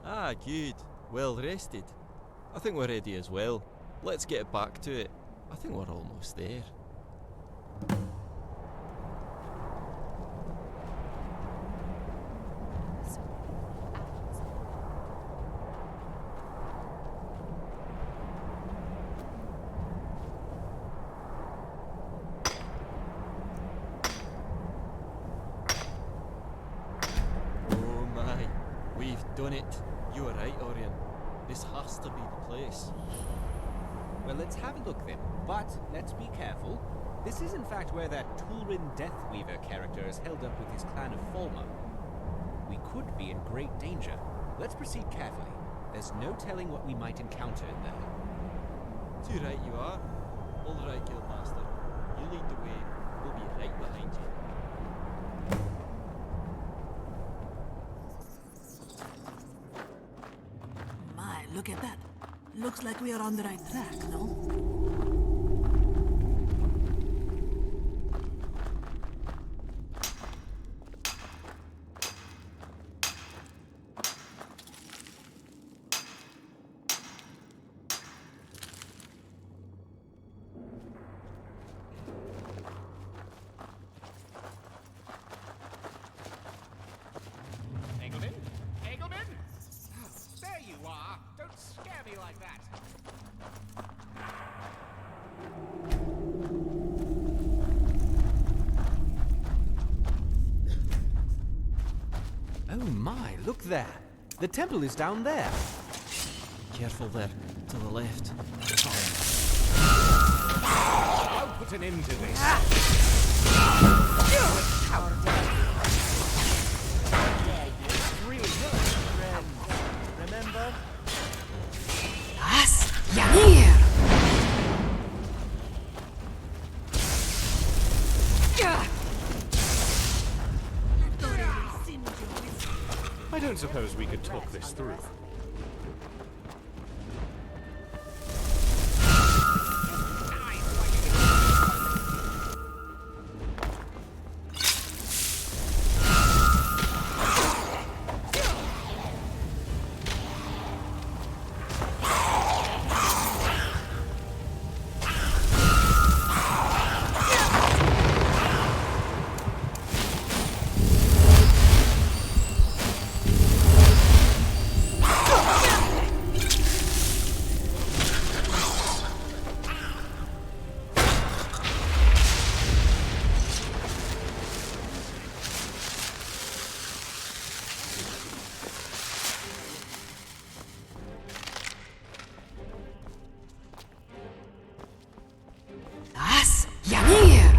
Ah, good. Well rested. I think we're ready as well. Let's get back to it. I think we're almost there. Oh my, we've done it. You were right, Orion. This has to be the place. Well, let's have a look then. But let's be careful. This is in fact where that Tulrin Deathweaver character is held up with his clan of Falmer. We could be in great danger. Let's proceed carefully. There's no telling what we might encounter in there. Too right you are. All right, Guildmaster. You lead the way. We'll be right behind you. My, look at that. Looks like we are on the right track, no? Engelman? There you are! Don't scare me like that! Oh my, look there! The temple is down there! Careful there, to the left. I'll put an end to this! Really hurt, friend. Remember? As Yanir! I don't suppose we could talk this through. As Yanir!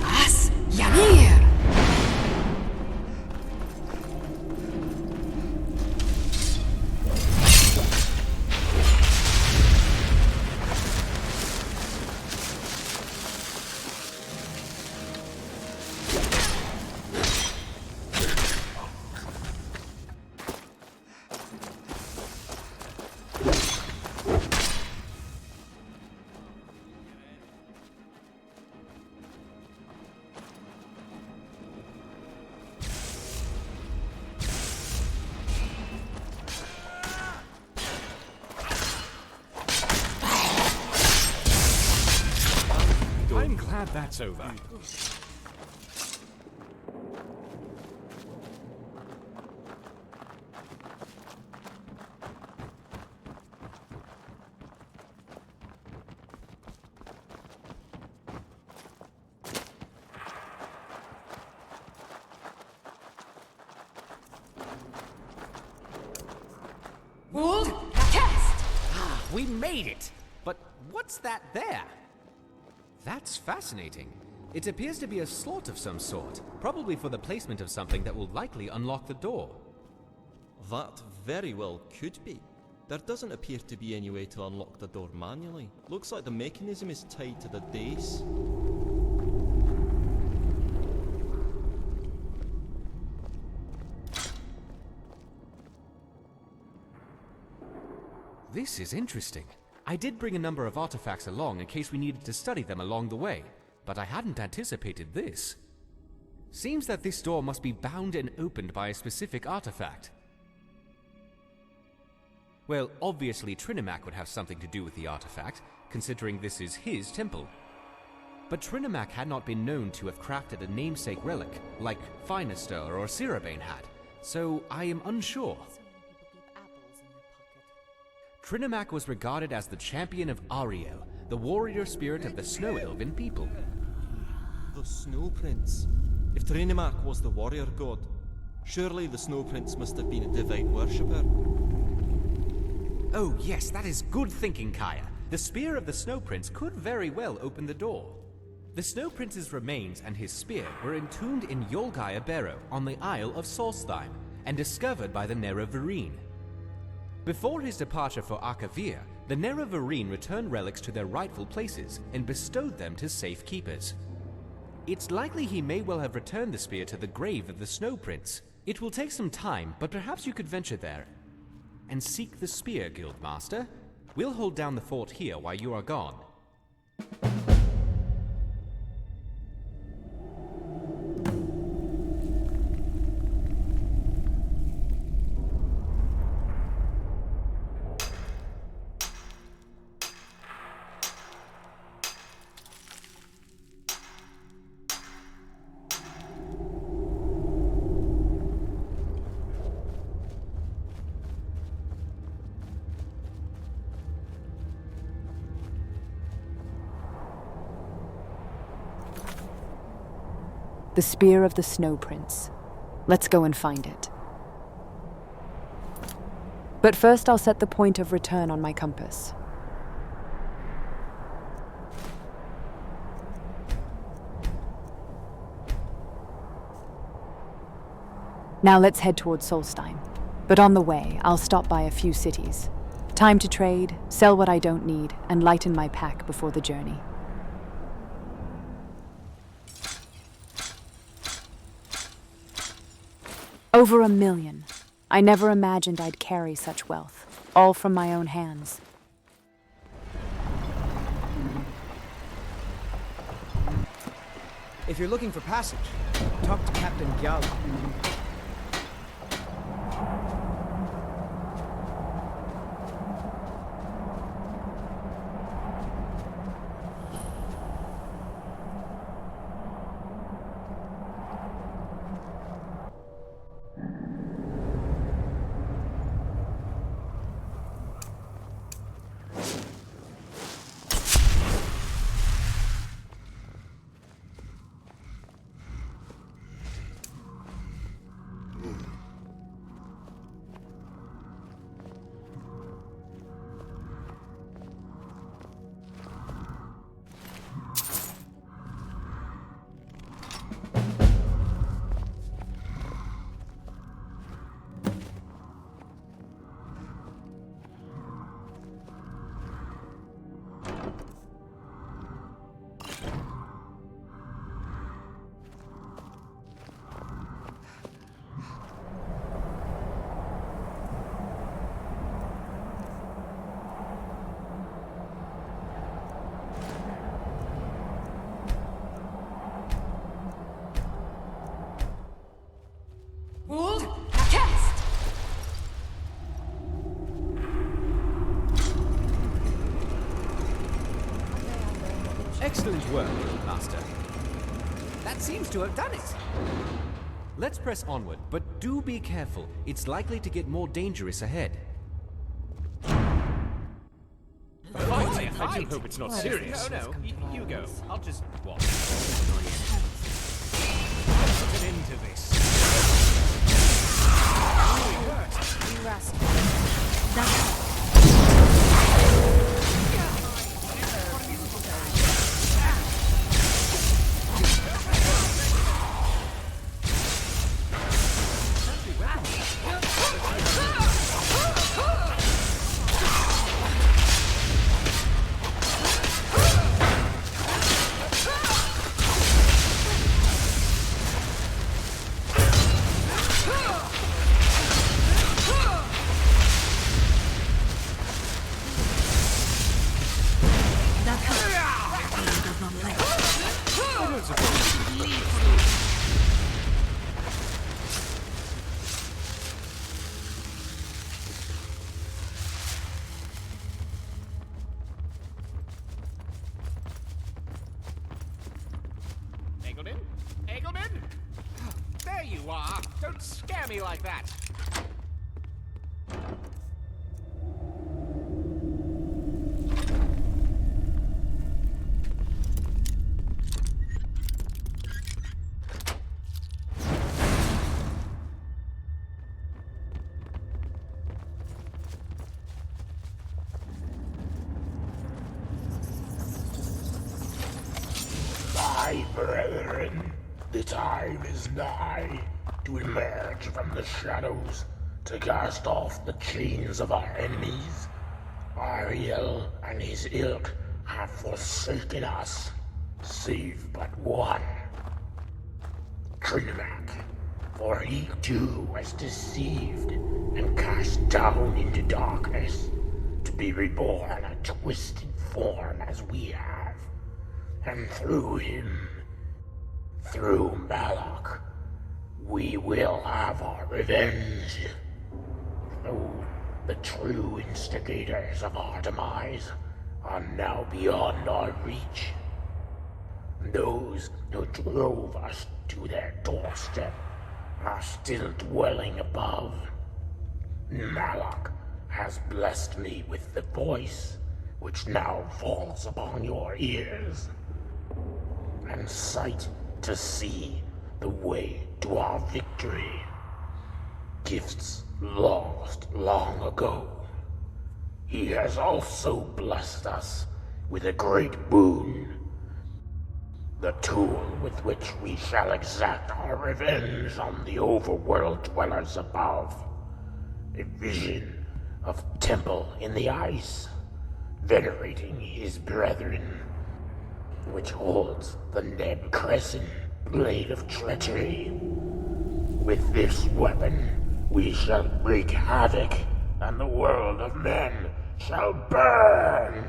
As Yanir! I'm glad that's over. We made it! But what's that there? That's fascinating. It appears to be a slot of some sort, probably for the placement of something that will likely unlock the door. That very well could be. There doesn't appear to be any way to unlock the door manually. Looks like the mechanism is tied to the dais. This is interesting. I did bring a number of artifacts along in case we needed to study them along the way, but I hadn't anticipated this. Seems that this door must be bound and opened by a specific artifact. Well, obviously Trinimac would have something to do with the artifact, considering this is his temple. But Trinimac had not been known to have crafted a namesake relic, like Finaster or Cirabane had, so I am unsure. Trinimac was regarded as the champion of Ariel, the warrior spirit of the Snow Elven people. The Snow Prince. If Trinimac was the warrior god, surely the Snow Prince must have been a divine worshipper. Oh yes, that is good thinking, Chaia. The spear of the Snow Prince could very well open the door. The Snow Prince's remains and his spear were entombed in Jolgeirr Barrow on the Isle of Solstheim and discovered by the Nerevarine. Before his departure for Arcavir, the Nerevarine returned relics to their rightful places and bestowed them to safekeepers. It's likely he may well have returned the spear to the grave of the Snow Prince. It will take some time, but perhaps you could venture there and seek the spear, Guildmaster. We'll hold down the fort here while you are gone. The spear of the Snow Prince. Let's go and find it. But first I'll set the point of return on my compass. Now let's head towards Solstheim. But on the way, I'll stop by a few cities. Time to trade, sell what I don't need, and lighten my pack before the journey. Over 1 million. I never imagined I'd carry such wealth, all from my own hands. If you're looking for passage, talk to Captain Gyal. Excellent work, Master. That seems to have done it. Let's press onward, but do be careful. It's likely to get more dangerous ahead. I do hope it's not serious. No, you go. I'll just walk. Put an end to this. You rest. That's all. Egelman? There you are! Don't scare me like that! My brethren, the time is nigh to emerge from the shadows, to cast off the chains of our enemies. Ariel and his ilk have forsaken us, save but one. Trinimac, for he too was deceived and cast down into darkness, to be reborn a twisted form as we have. And through him, through Malak, we will have our revenge. Though the true instigators of our demise are now beyond our reach. Those who drove us to their doorstep are still dwelling above. Malak has blessed me with the voice which now falls upon your ears, and sight to see the way to our victory. Gifts lost long ago. He has also blessed us with a great boon, the tool with which we shall exact our revenge on the overworld dwellers above. A vision of temple in the ice, venerating his brethren, which holds the Neb Crescent blade of treachery. With this weapon, we shall wreak havoc, and the world of men shall burn.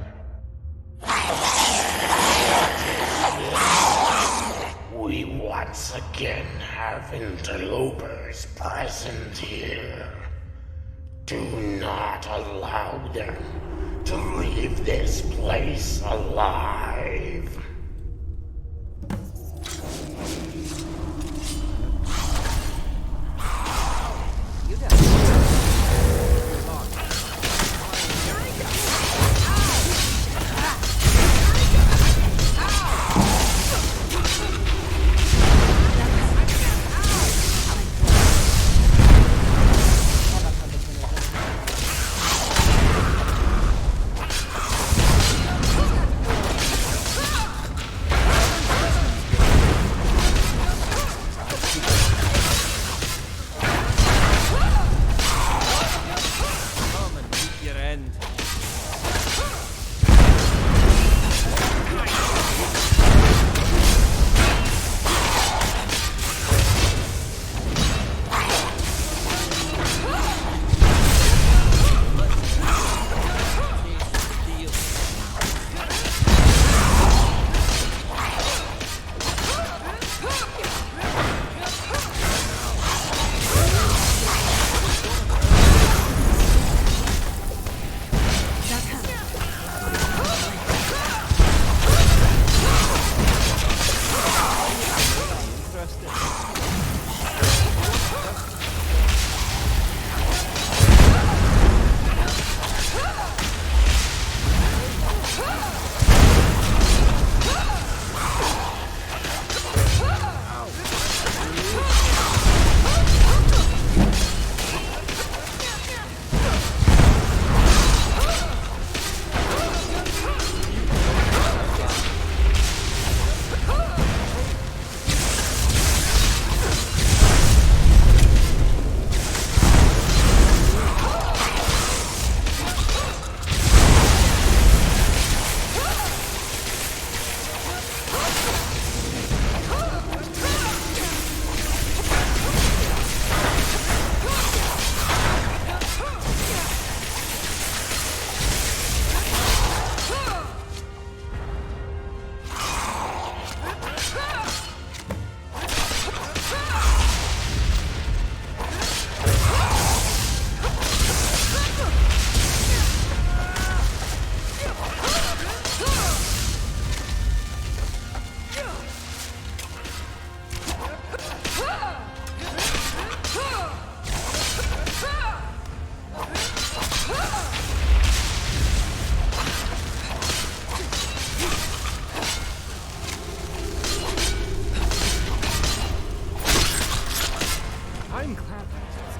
We once again have interlopers present here. Do not allow them to leave this place alive.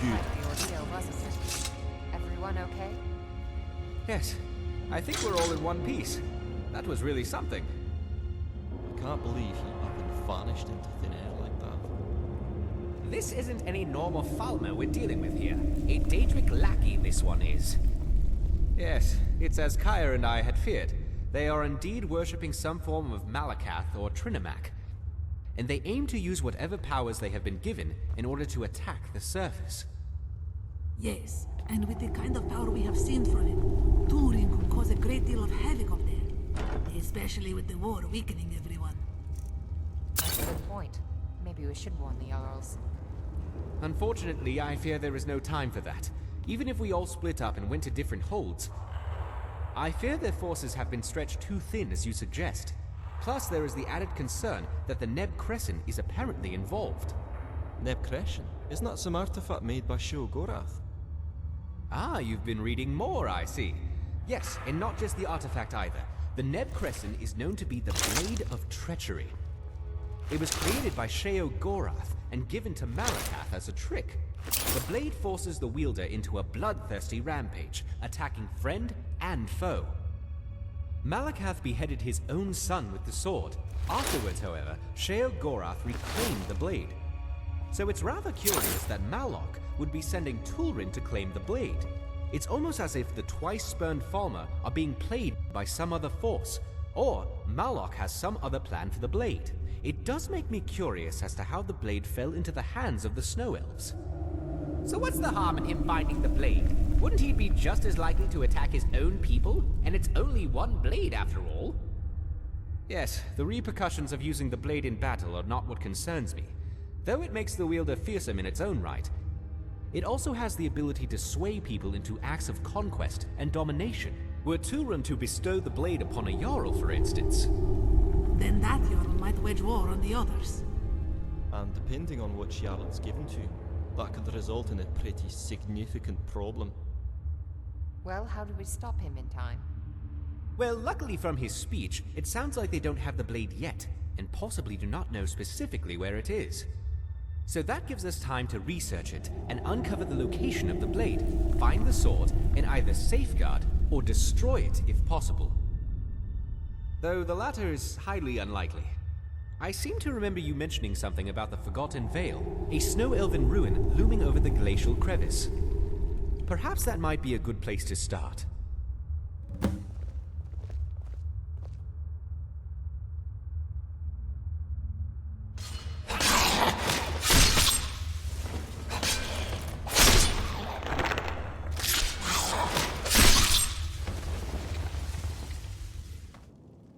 Good. Quite the ordeal, wasn't it? Everyone okay? Yes, I think we're all in one piece. That was really something. I can't believe he even vanished into thin air like that. This isn't any normal Falmer we're dealing with here. A Daedric lackey, this one is. Yes, it's as Chaia and I had feared. They are indeed worshipping some form of Malakath or Trinimac. And they aim to use whatever powers they have been given in order to attack the surface. Yes, and with the kind of power we have seen from him, Tulrin could cause a great deal of havoc up there. Especially with the war weakening everyone. That's a good point. Maybe we should warn the Jarls. Unfortunately, I fear there is no time for that. Even if we all split up and went to different holds, I fear their forces have been stretched too thin, as you suggest. Plus, there is the added concern that the Neb Crescent is apparently involved. Neb Crescent? Isn't that some artifact made by Jolgeirr? Ah, you've been reading more, I see. Yes, and not just the artifact either. The Neb Crescent is known to be the Blade of Treachery. It was created by Jolgeirr and given to Malakath as a trick. The blade forces the wielder into a bloodthirsty rampage, attacking friend and foe. Malakath beheaded his own son with the sword. Afterwards, however, Jolgeirr reclaimed the blade. So it's rather curious that Malok would be sending Tulrin to claim the blade. It's almost as if the twice-spurned Falmer are being played by some other force, or Malok has some other plan for the blade. It does make me curious as to how the blade fell into the hands of the Snow Elves. So what's the harm in him finding the blade? Wouldn't he be just as likely to attack his own people? And it's only one blade after all. Yes, the repercussions of using the blade in battle are not what concerns me. Though it makes the wielder fearsome in its own right, it also has the ability to sway people into acts of conquest and domination. Were Tulrin to bestow the blade upon a Jarl, for instance, Then that Jarl might wage war on the others. And depending on which Jarl it's given to, that could result in a pretty significant problem. Well, how do we stop him in time? well, luckily from his speech, it sounds like they don't have the blade yet, and possibly do not know specifically where it is. So that gives us time to research it and uncover the location of the blade, find the sword, and either safeguard or destroy it if possible. Though the latter is highly unlikely. I seem to remember you mentioning something about the Forgotten Vale, a snow-elven ruin looming over the Glacial Crevice. Perhaps that might be a good place to start.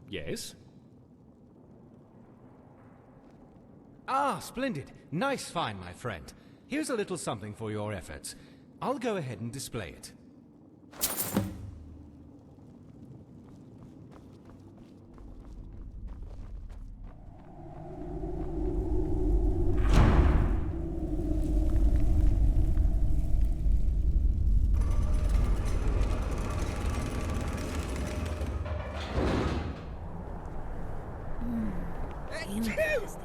Yes? Ah, splendid. Nice find, my friend. Here's a little something for your efforts. I'll go ahead and display it. Interesting.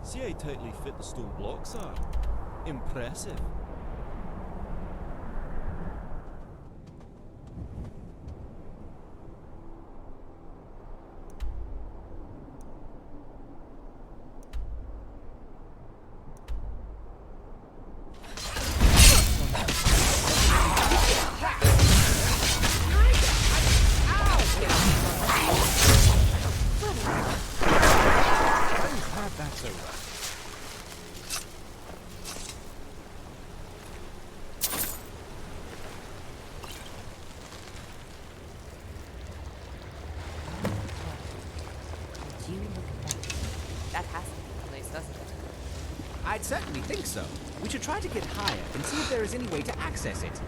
See how tightly fit the stone blocks are? Impressive. That's over. Would you look at that? That has to be the place, doesn't it? I'd certainly think so. We should try to get higher and see if there is any way to access it.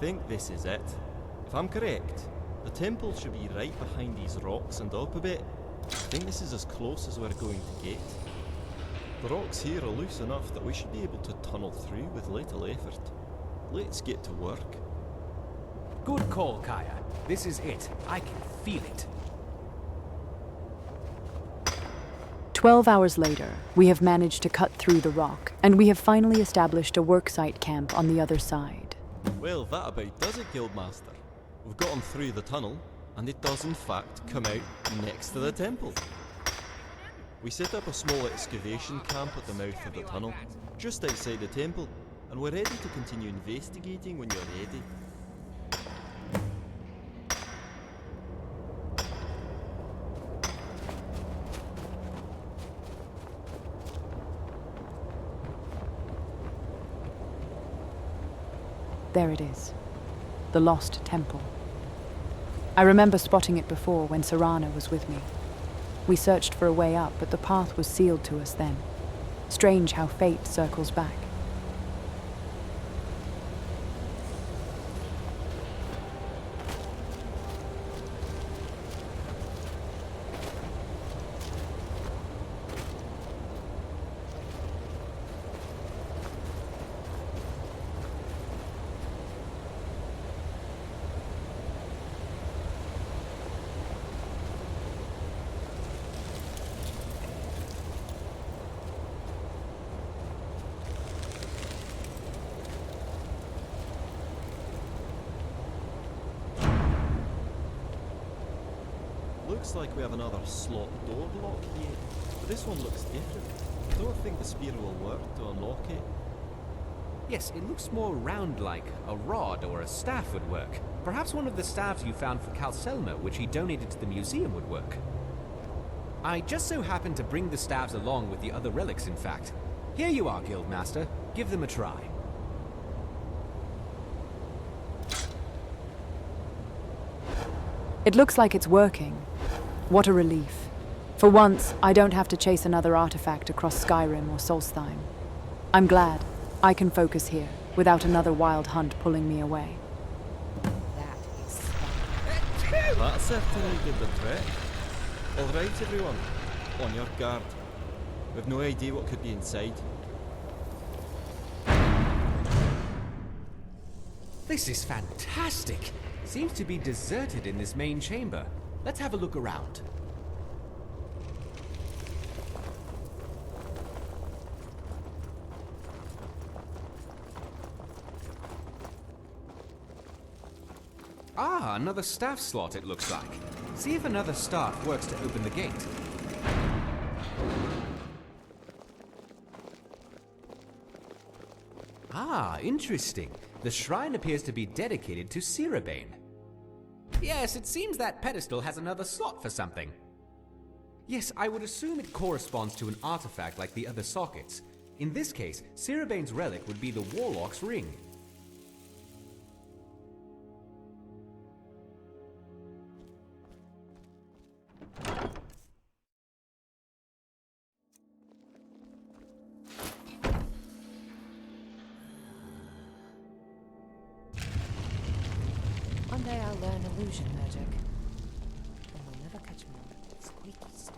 think this is it. If I'm correct, the temple should be right behind these rocks and up a bit. I think this is as close as we're going to get. The rocks here are loose enough that we should be able to tunnel through with little effort. Let's get to work. Good call, Chaia. This is it. I can feel it. 12 hours later, we have managed to cut through the rock, and we have finally established a worksite camp on the other side. Well, that about does it, Guildmaster. We've gotten through the tunnel, and it does in fact come out next to the temple. We set up a small excavation camp at the mouth of the tunnel, just outside the temple, and we're ready to continue investigating when you're ready. There it is. The lost temple. I remember spotting it before when Serana was with me. We searched for a way up, but the path was sealed to us then. Strange how fate circles back. Looks like we have another slot door lock here, but this one looks different. I don't think the spear will work to unlock it. Yes, it looks more round like a rod or a staff would work. Perhaps one of the staves you found for Calcelma, which he donated to the museum, would work. I just so happened to bring the staves along with the other relics, in fact. Here you are, Guildmaster. Give them a try. It looks like it's working. What a relief. For once, I don't have to chase another artifact across Skyrim or Solstheim. I'm glad I can focus here, without another wild hunt pulling me away. That is fun. That certainly did the trick. Alright everyone, on your guard. We've no idea what could be inside. This is fantastic! Seems to be deserted in this main chamber. Let's have a look around. Ah, another staff slot it looks like. See if another staff works to open the gate. Ah, interesting. The shrine appears to be dedicated to Cerebane. Yes, it seems that pedestal has another slot for something. Yes, I would assume it corresponds to an artifact like the other sockets. In this case, Cerebane's relic would be the Warlock's ring. One day I'll learn illusion magic. And we'll never catch me on that squeaky stair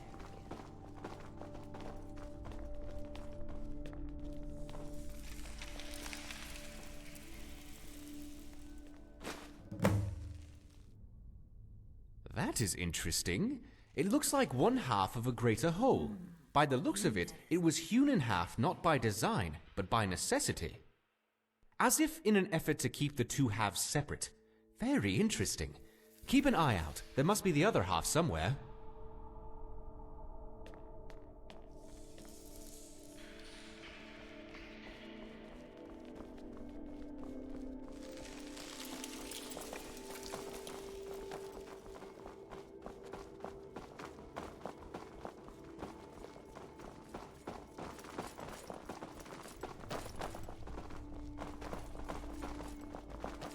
again. That is interesting. It looks like one half of a greater whole. By the looks of it, it was hewn in half not by design, but by necessity. As if in an effort to keep the two halves separate. Very interesting. Keep an eye out. There must be the other half somewhere.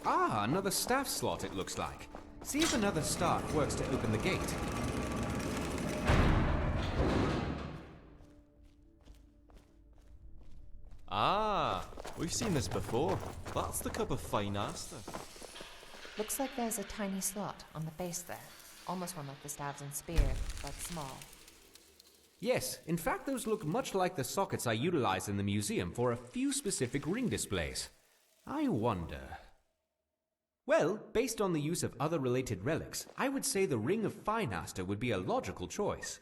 Ah, another staff slot it looks like. See if another staff works to open the gate. Ah, we've seen this before. That's the cup of fine aster. Looks like there's a tiny slot on the base there. Almost one like the staves and spear, but small. Yes, in fact those look much like the sockets I utilize in the museum for a few specific ring displays. I wonder... Well, based on the use of other related relics, I would say the Ring of Finaster would be a logical choice.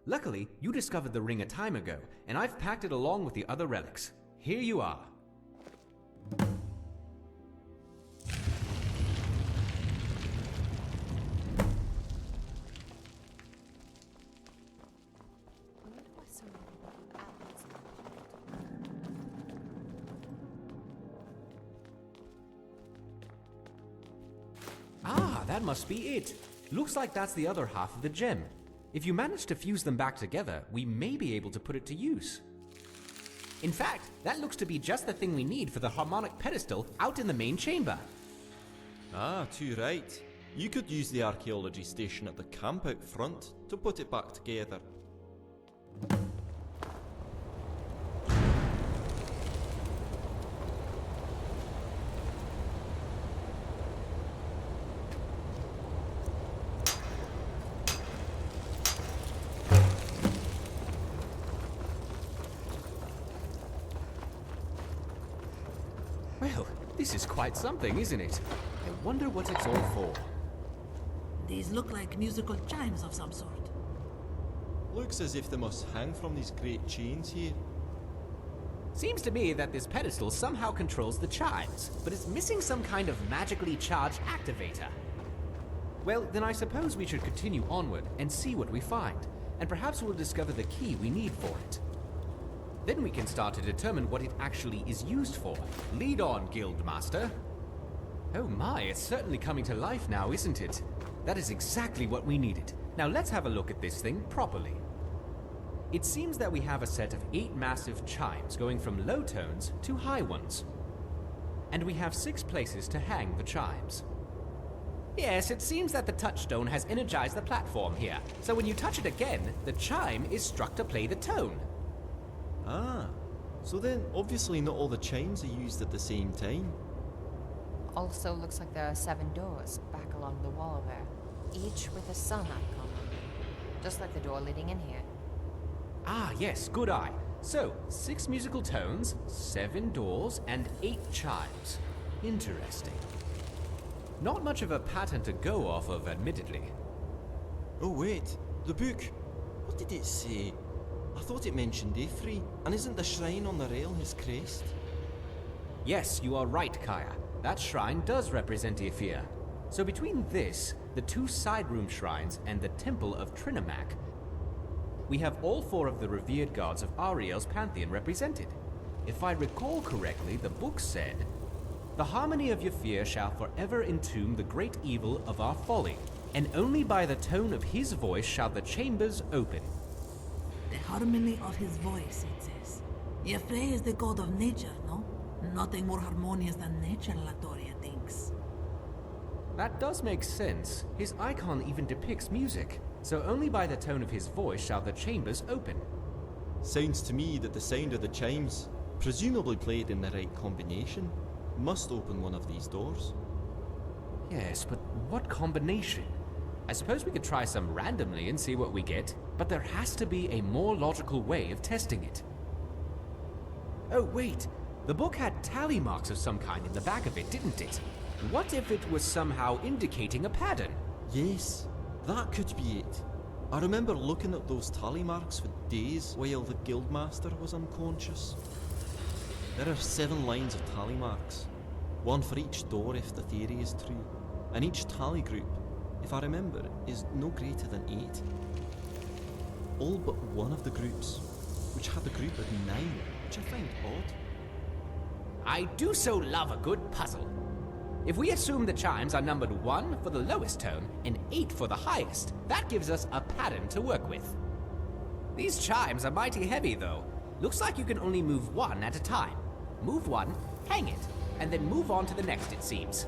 Luckily, you discovered the ring a time ago, and I've packed it along with the other relics. Here you are. Ah, that must be it. Looks like that's the other half of the gem. If you manage to fuse them back together, we may be able to put it to use. In fact, that looks to be just the thing we need for the harmonic pedestal out in the main chamber. Ah, too right. You could use the archaeology station at the camp out front to put it back together. Well, this is quite something, isn't it? I wonder what it's all for. These look like musical chimes of some sort. Looks as if they must hang from these great chains here. Seems to me that this pedestal somehow controls the chimes, but it's missing some kind of magically charged activator. Well, then I suppose we should continue onward and see what we find, and perhaps we'll discover the key we need for it. Then we can start to determine what it actually is used for. Lead on, Guildmaster. Oh my, it's certainly coming to life now, isn't it? That is exactly what we needed. Now let's have a look at this thing properly. It seems that we have a set of 8 massive chimes going from low tones to high ones. And we have 6 places to hang the chimes. Yes, it seems that the touchstone has energized the platform here, so when you touch it again, the chime is struck to play the tone. Ah, so then obviously not all the chimes are used at the same time. Also looks like there are 7 doors back along the wall there, each with a sun icon on them, just like the door leading in here. Ah, yes, good eye. So, 6 musical tones, 7 doors, and 8 chimes. Interesting. Not much of a pattern to go off of, admittedly. Oh wait, the book. What did it say? I thought it mentioned Ifri, and isn't the shrine on the rail his crest? Yes, you are right, Chaia. That shrine does represent Ifir. So between this, the 2 side room shrines, and the temple of Trinimac, we have all 4 of the revered gods of Ariel's pantheon represented. If I recall correctly, the book said, "The harmony of Ymir shall forever entomb the great evil of our folly, and only by the tone of his voice shall the chambers open." The harmony of his voice, it says. Ymir is the god of nature, no? Nothing more harmonious than nature, Latoria thinks. That does make sense. His icon even depicts music, so only by the tone of his voice shall the chambers open. Sounds to me that the sound of the chimes, presumably played in the right combination, must open one of these doors. Yes, but what combination? I suppose we could try some randomly and see what we get, but there has to be a more logical way of testing it. Oh wait, the book had tally marks of some kind in the back of it, didn't it? What if it was somehow indicating a pattern? Yes, that could be it. I remember looking at those tally marks for days while the Guildmaster was unconscious. There are 7 lines of tally marks, 1 for each door if the theory is true, and each tally group, if I remember, is no greater than 8. All but one of the groups, which had a group of 9, which I find odd. I do so love a good puzzle. If we assume the chimes are numbered 1 for the lowest tone and 8 for the highest, that gives us a pattern to work with. These chimes are mighty heavy though. Looks like you can only move 1 at a time. Move 1, hang it, and then move on to the next, it seems.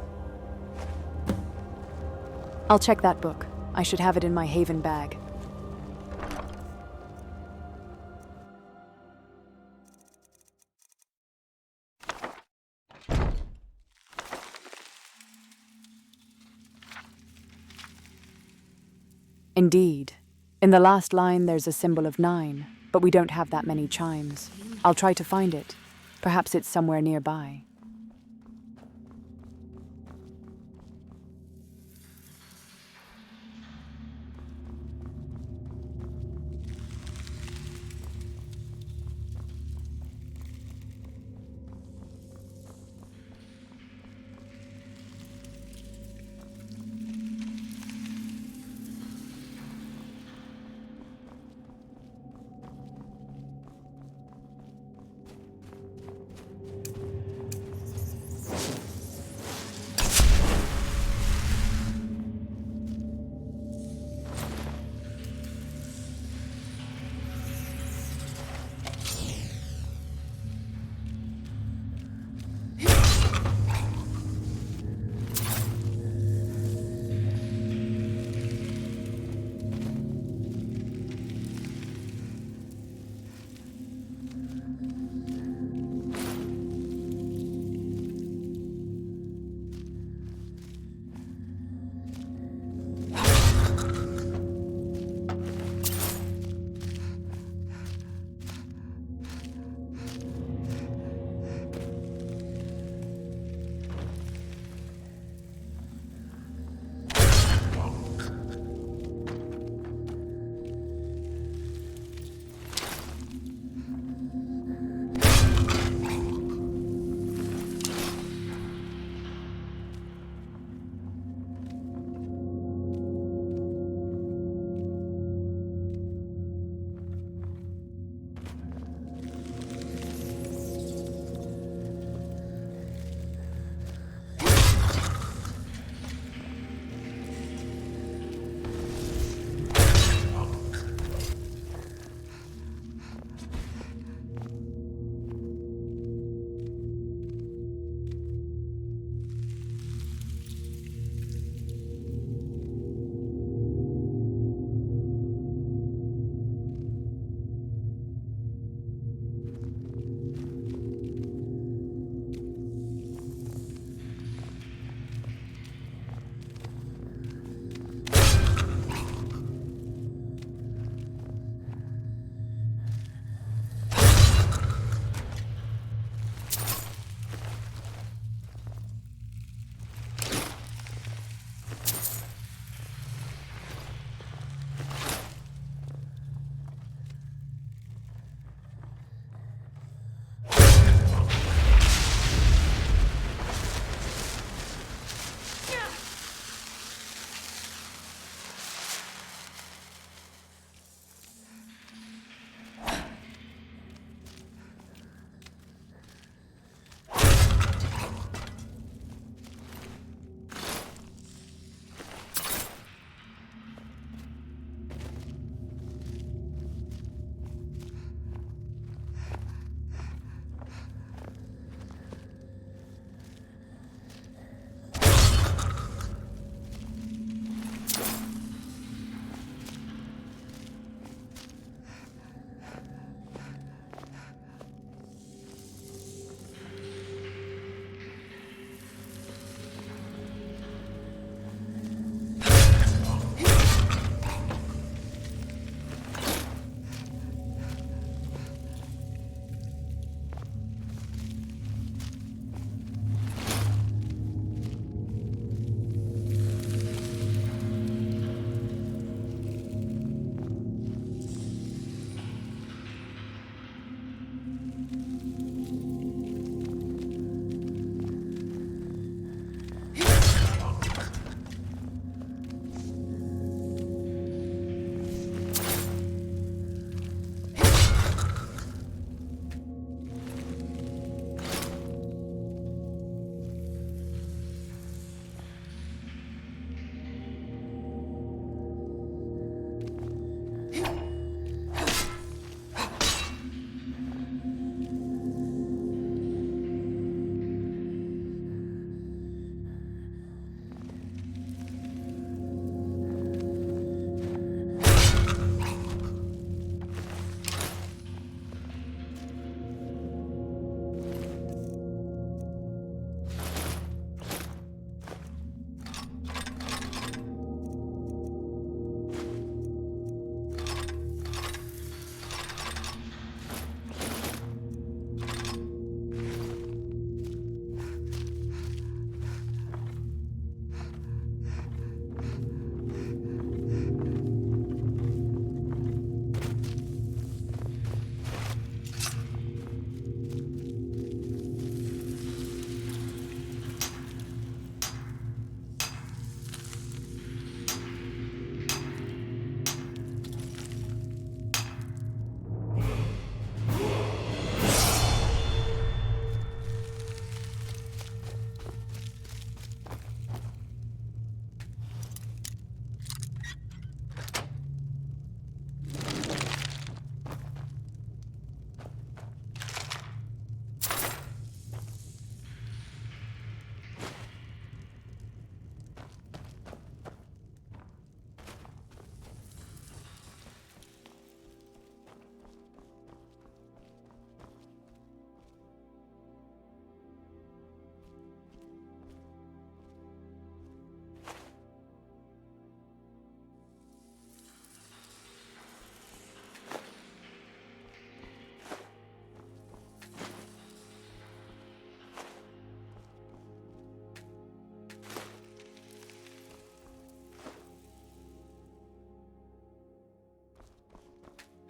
I'll check that book. I should have it in my Haven bag. Indeed. In the last line there's a symbol of 9, but we don't have that many chimes. I'll try to find it. Perhaps it's somewhere nearby.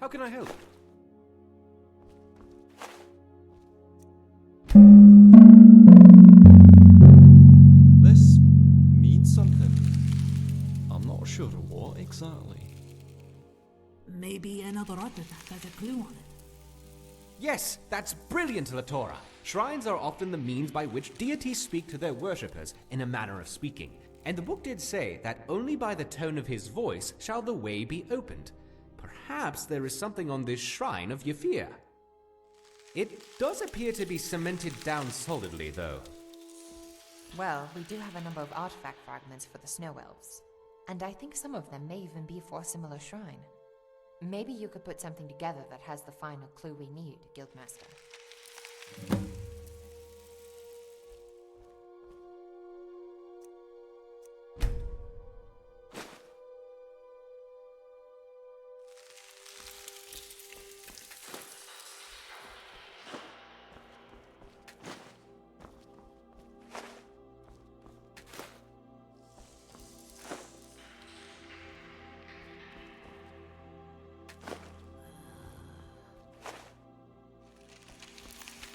How can I help? This means something. I'm not sure what exactly. Maybe another artifact has a clue on it. Yes, that's brilliant, Latora. Shrines are often the means by which deities speak to their worshippers, in a manner of speaking. And the book did say that only by the tone of his voice shall the way be opened. Perhaps there is something on this shrine of Yafir. It does appear to be cemented down solidly, though. Well, we do have a number of artifact fragments for the Snow Elves. And I think some of them may even be for a similar shrine. Maybe you could put something together that has the final clue we need, Guildmaster.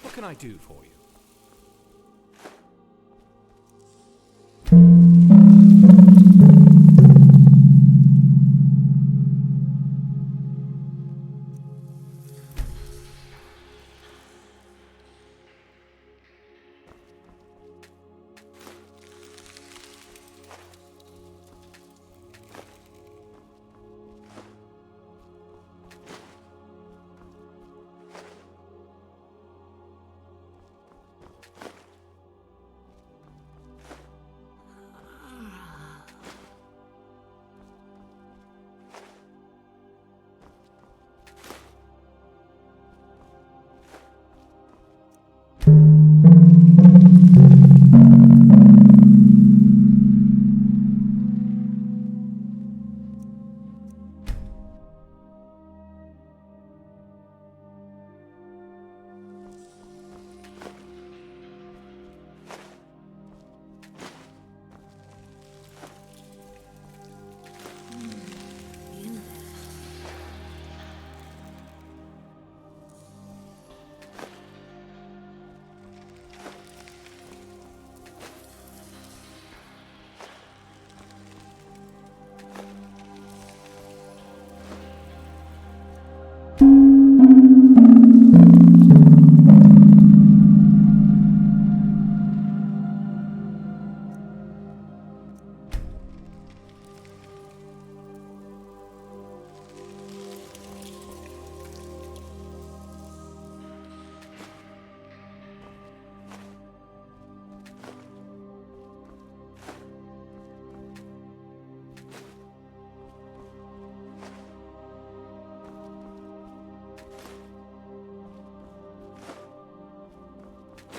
What can I do for you?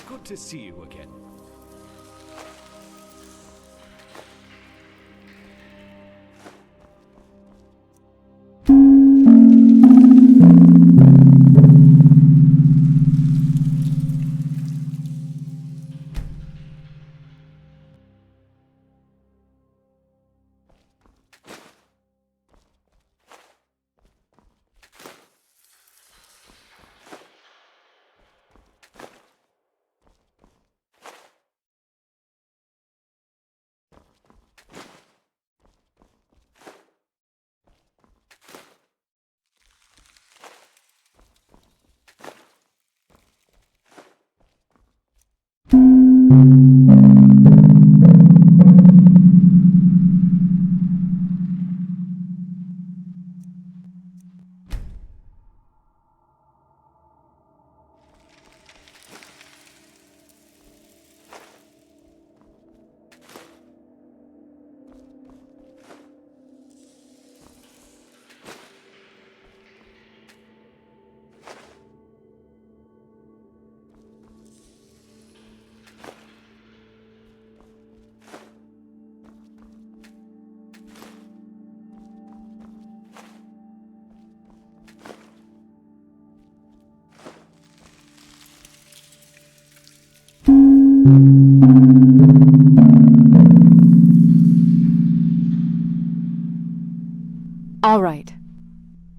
Good to see you again.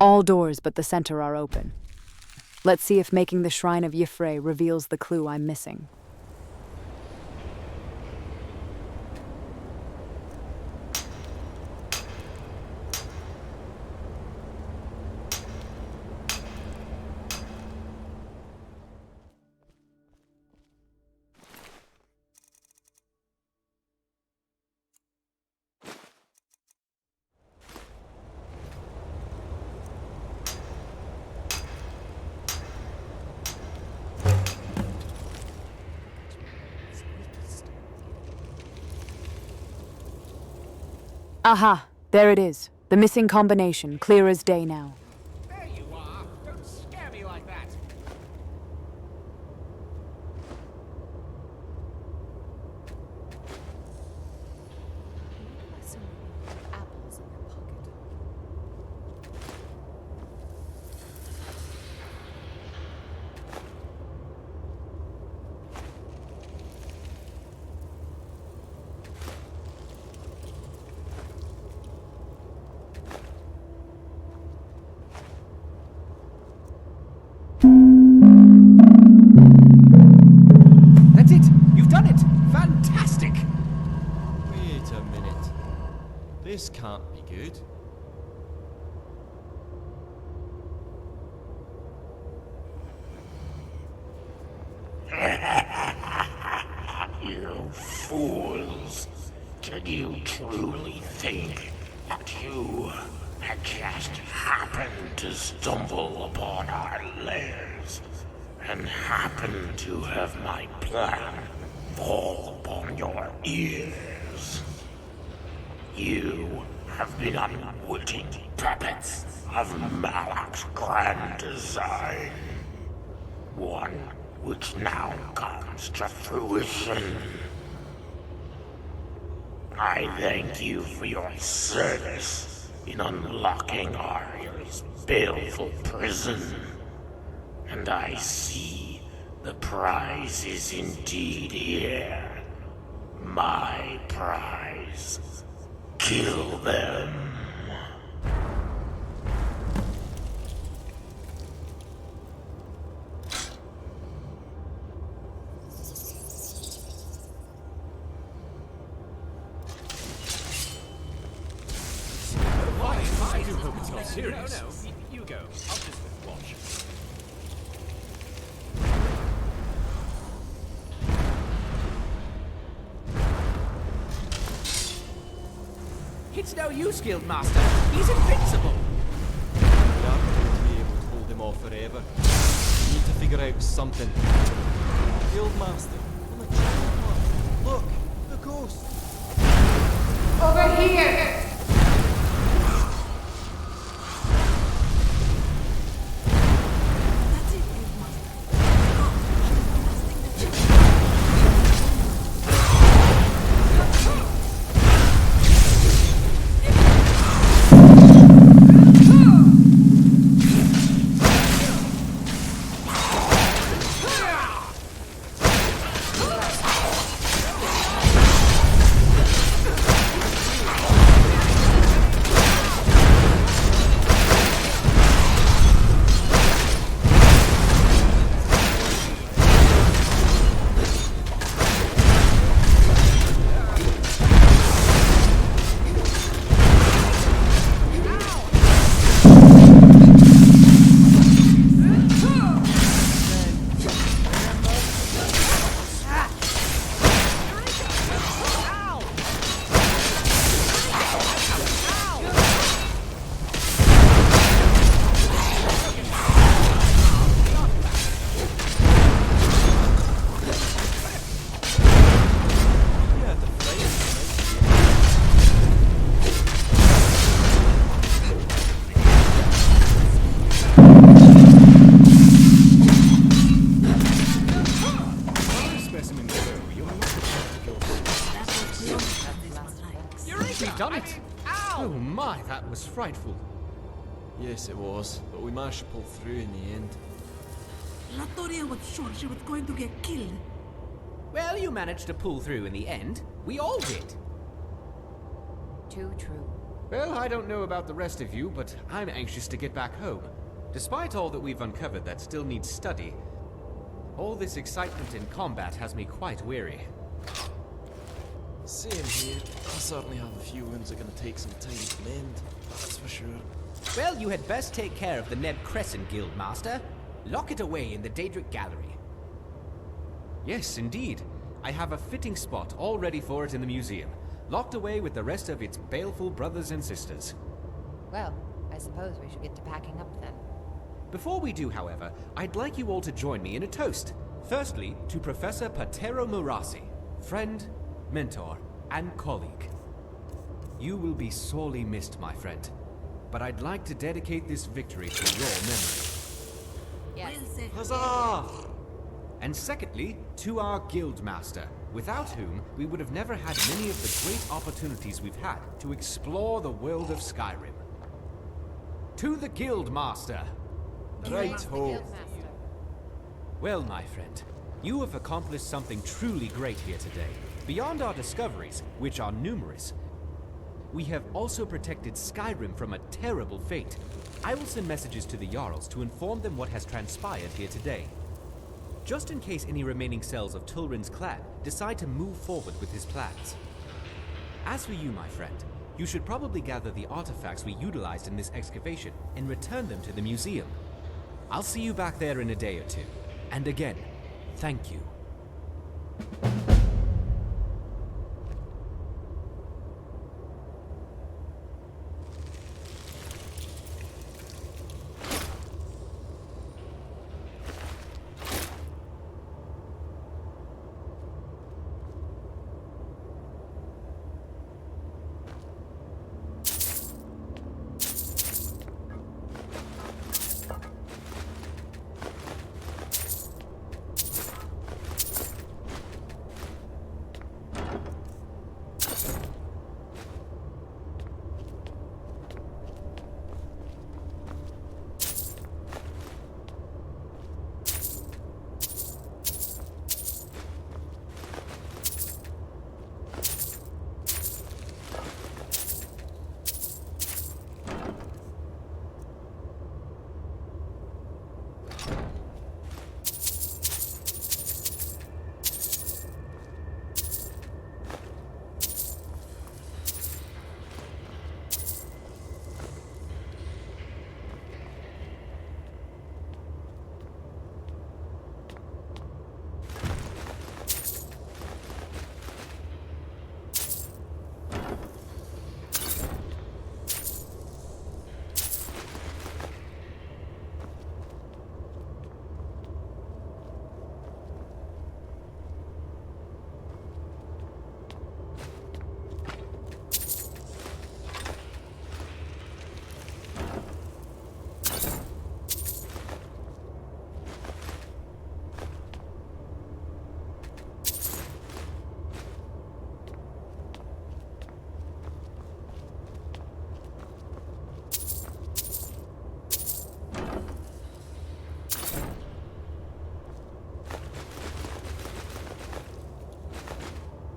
All doors but the center are open. Let's see if making the Shrine of Y'ffre reveals the clue I'm missing. Aha! There it is. The missing combination, clear as day now. There you are! Don't scare me like that! Apples in your pocket. That's it! You've done it! Fantastic! Wait a minute. This can't be good. You fools! Did you truly think that you had just happened to stumble upon our lairs and happened to have my plan fall upon your ears? You have been unwitting puppets of Malak's grand design, one which now comes to fruition. I thank you for your service in unlocking Ariel's baleful prison, and I see the prize is indeed here. My prize. Kill them. I do hope it's not serious. No, you go. I'll just watch. It's no use, Guildmaster. He's invincible. We aren't going to be able to hold him off forever. We need to figure out something. Guildmaster, on the channel part. Look, the ghost. Over here! That's it, Guildmaster. Go. Blasting the chimney. We've done it! Oh my, that was frightful. Yes, it was, but we managed to pull through in the end. Latoria was sure she was going to get killed. Well, you managed to pull through in the end. We all did. Too true. Well, I don't know about the rest of you, but I'm anxious to get back home. Despite all that we've uncovered that still needs study, all this excitement in combat has me quite weary. Same here. I certainly have a few wounds that are going to take some time to mend, that's for sure. Well, you had best take care of the Neb Crescent Guild, Master. Lock it away in the Daedric Gallery. Yes, indeed. I have a fitting spot all ready for it in the museum, locked away with the rest of its baleful brothers and sisters. Well, I suppose we should get to packing up then. Before we do, however, I'd like you all to join me in a toast. Firstly, to Professor Patero Murasi, friend, mentor, and colleague. You will be sorely missed, my friend, but I'd like to dedicate this victory to your memory. Yes. Well said. Huzzah! And secondly, to our guild master, without whom we would have never had many of the great opportunities we've had to explore the world of Skyrim. To the guild master! Right-ho. Well, my friend, you have accomplished something truly great here today. Beyond our discoveries, which are numerous, we have also protected Skyrim from a terrible fate. I will send messages to the Jarls to inform them what has transpired here today, just in case any remaining cells of Tulrin's clan decide to move forward with his plans. As for you, my friend, you should probably gather the artifacts we utilized in this excavation and return them to the museum. I'll see you back there in a day or two. And again, thank you.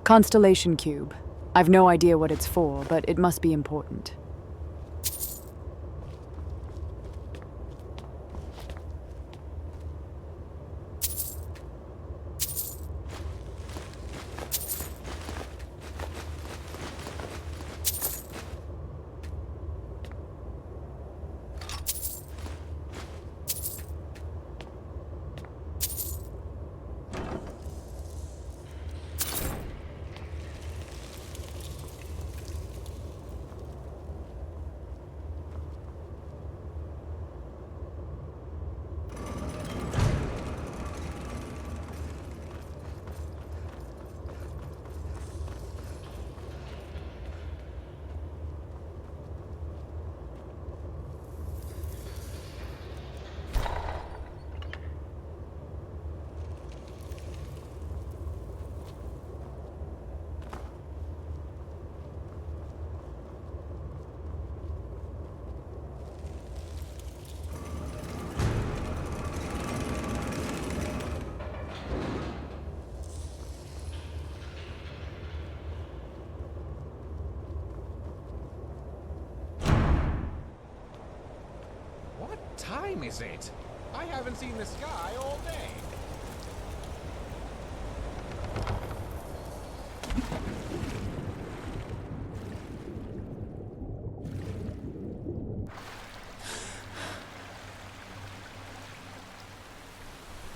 Constellation Cube. I've no idea what it's for, but it must be important. time is it? I haven't seen the sky all day.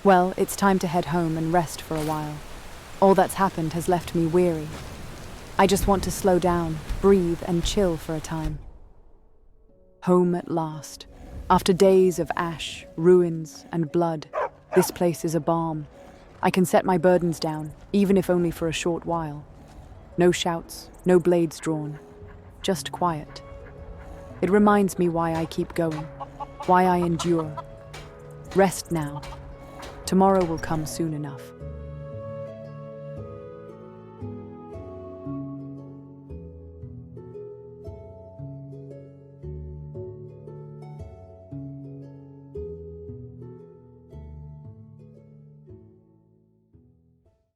Well, it's time to head home and rest for a while. All that's happened has left me weary. I just want to slow down, breathe, and chill for a time. Home at last. After days of ash, ruins, and blood, this place is a balm. I can set my burdens down, even if only for a short while. No shouts, no blades drawn, just quiet. It reminds me why I keep going, why I endure. Rest now. Tomorrow will come soon enough.